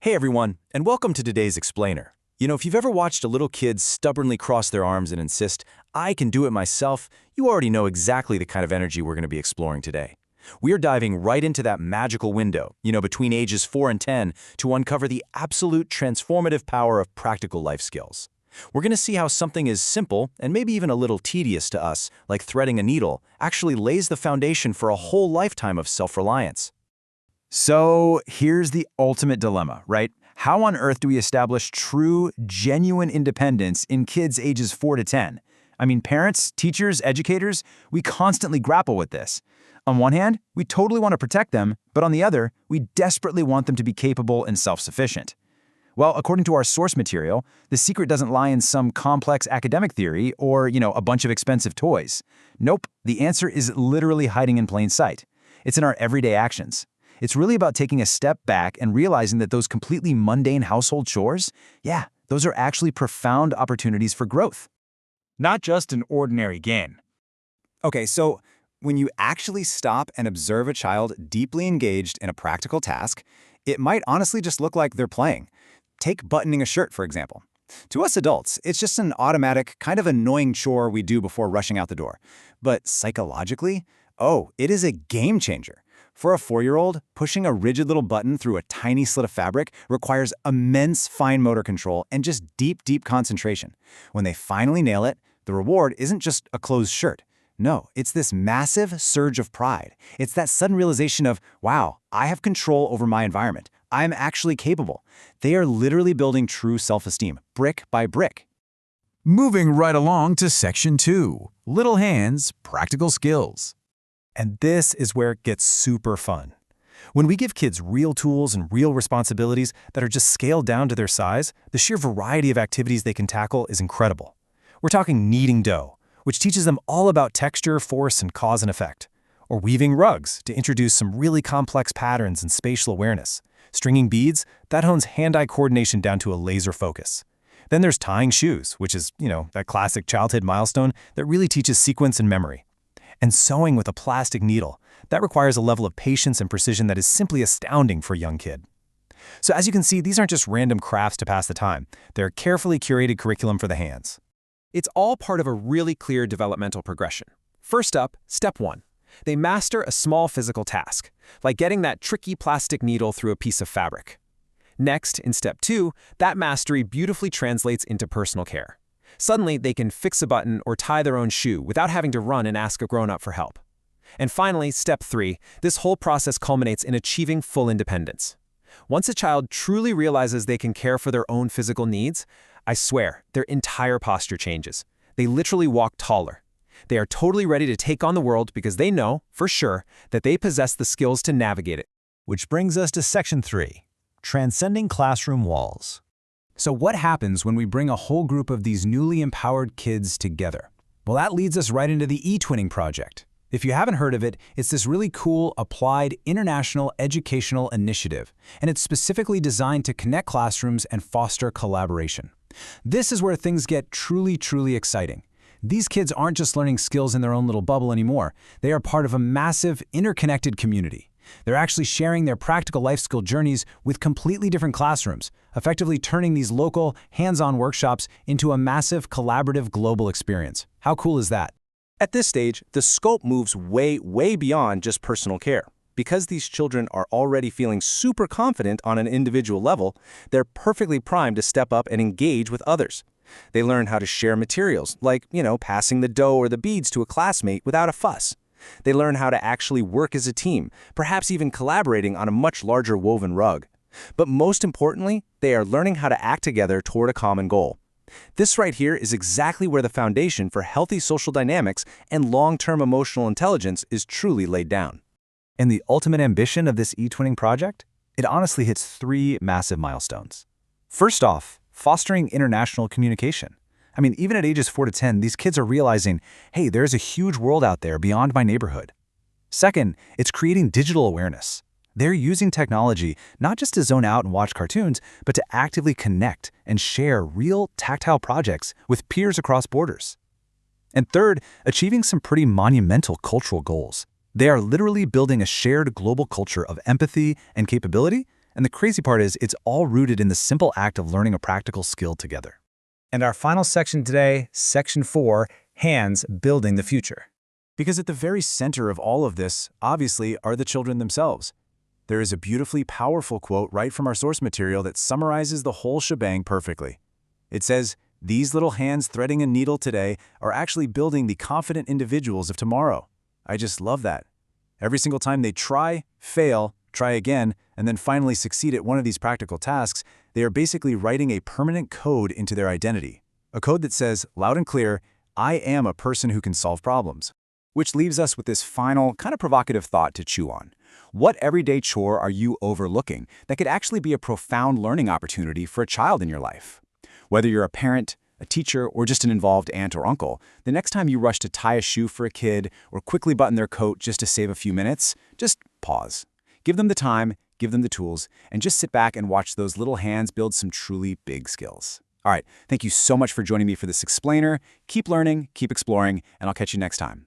Hey everyone, and welcome to today's Explainer. If you've ever watched a little kid stubbornly cross their arms and insist, "I can do it myself," you already know exactly the kind of energy we're going to be exploring today. We're diving right into that magical window, between ages 4 and 10, to uncover the absolute transformative power of practical life skills. We're going to see how something as simple, and maybe even a little tedious to us, like threading a needle, actually lays the foundation for a whole lifetime of self-reliance. So here's the ultimate dilemma, right? How on earth do we establish true, genuine independence in kids ages 4 to 10? Parents, teachers, educators, we constantly grapple with this. On one hand, we totally want to protect them, but on the other, we desperately want them to be capable and self-sufficient. Well, according to our source material, the secret doesn't lie in some complex academic theory or, a bunch of expensive toys. Nope, the answer is literally hiding in plain sight. It's in our everyday actions. It's really about taking a step back and realizing that those completely mundane household chores, those are actually profound opportunities for growth. Not just an ordinary gain. Okay, so when you actually stop and observe a child deeply engaged in a practical task, it might honestly just look like they're playing. Take buttoning a shirt, for example. To us adults, it's just an automatic, kind of annoying chore we do before rushing out the door. But psychologically, it is a game changer. For a 4-year-old, pushing a rigid little button through a tiny slit of fabric requires immense fine motor control and just deep, deep concentration. When they finally nail it, the reward isn't just a closed shirt. No, it's this massive surge of pride. It's that sudden realization of, wow, I have control over my environment. I'm actually capable. They are literally building true self-esteem, brick by brick. Moving right along to Section 2, Little Hands, Practical Skills. And this is where it gets super fun. When we give kids real tools and real responsibilities that are just scaled down to their size, the sheer variety of activities they can tackle is incredible. We're talking kneading dough, which teaches them all about texture, force, and cause and effect. Or weaving rugs to introduce some really complex patterns and spatial awareness. Stringing beads, that hones hand-eye coordination down to a laser focus. Then there's tying shoes, which is, that classic childhood milestone that really teaches sequence and memory. And sewing with a plastic needle, that requires a level of patience and precision that is simply astounding for a young kid. So as you can see, these aren't just random crafts to pass the time. They're a carefully curated curriculum for the hands. It's all part of a really clear developmental progression. First up, step 1. They master a small physical task, like getting that tricky plastic needle through a piece of fabric. Next, in step 2, that mastery beautifully translates into personal care. Suddenly, they can fix a button or tie their own shoe without having to run and ask a grown-up for help. And finally, step 3, this whole process culminates in achieving full independence. Once a child truly realizes they can care for their own physical needs, I swear, their entire posture changes. They literally walk taller. They are totally ready to take on the world because they know, for sure, that they possess the skills to navigate it. Which brings us to Section 3, Transcending Classroom Walls. So what happens when we bring a whole group of these newly empowered kids together? Well, that leads us right into the eTwinning project. If you haven't heard of it, it's this really cool, applied, international educational initiative, and it's specifically designed to connect classrooms and foster collaboration. This is where things get truly, truly exciting. These kids aren't just learning skills in their own little bubble anymore. They are part of a massive, interconnected community. They're actually sharing their practical life skill journeys with completely different classrooms, effectively turning these local, hands-on workshops into a massive, collaborative global experience. How cool is that? At this stage, the scope moves way, way beyond just personal care. Because these children are already feeling super confident on an individual level, they're perfectly primed to step up and engage with others. They learn how to share materials, like, passing the dough or the beads to a classmate without a fuss. They learn how to actually work as a team, perhaps even collaborating on a much larger woven rug. But most importantly, they are learning how to act together toward a common goal. This right here is exactly where the foundation for healthy social dynamics and long-term emotional intelligence is truly laid down. And the ultimate ambition of this eTwinning project? It honestly hits 3 massive milestones. First off, fostering international communication. Even at ages 4 to 10, these kids are realizing, hey, there's a huge world out there beyond my neighborhood. Second, it's creating digital awareness. They're using technology not just to zone out and watch cartoons, but to actively connect and share real tactile projects with peers across borders. And third, achieving some pretty monumental cultural goals. They are literally building a shared global culture of empathy and capability, And the crazy part is, it's all rooted in the simple act of learning a practical skill together. And our final section today, Section 4, Hands Building the Future. Because at the very center of all of this, obviously, are the children themselves. There is a beautifully powerful quote right from our source material that summarizes the whole shebang perfectly. It says, "These little hands threading a needle today are actually building the confident individuals of tomorrow." I just love that. Every single time they try, fail, try again, and then finally succeed at one of these practical tasks, they are basically writing a permanent code into their identity. A code that says, loud and clear, "I am a person who can solve problems." Which leaves us with this final, kind of provocative thought to chew on. What everyday chore are you overlooking that could actually be a profound learning opportunity for a child in your life? Whether you're a parent, a teacher, or just an involved aunt or uncle, the next time you rush to tie a shoe for a kid or quickly button their coat just to save a few minutes, just pause. Give them the time, give them the tools, and just sit back and watch those little hands build some truly big skills. All right, thank you so much for joining me for this explainer. Keep learning, keep exploring, and I'll catch you next time.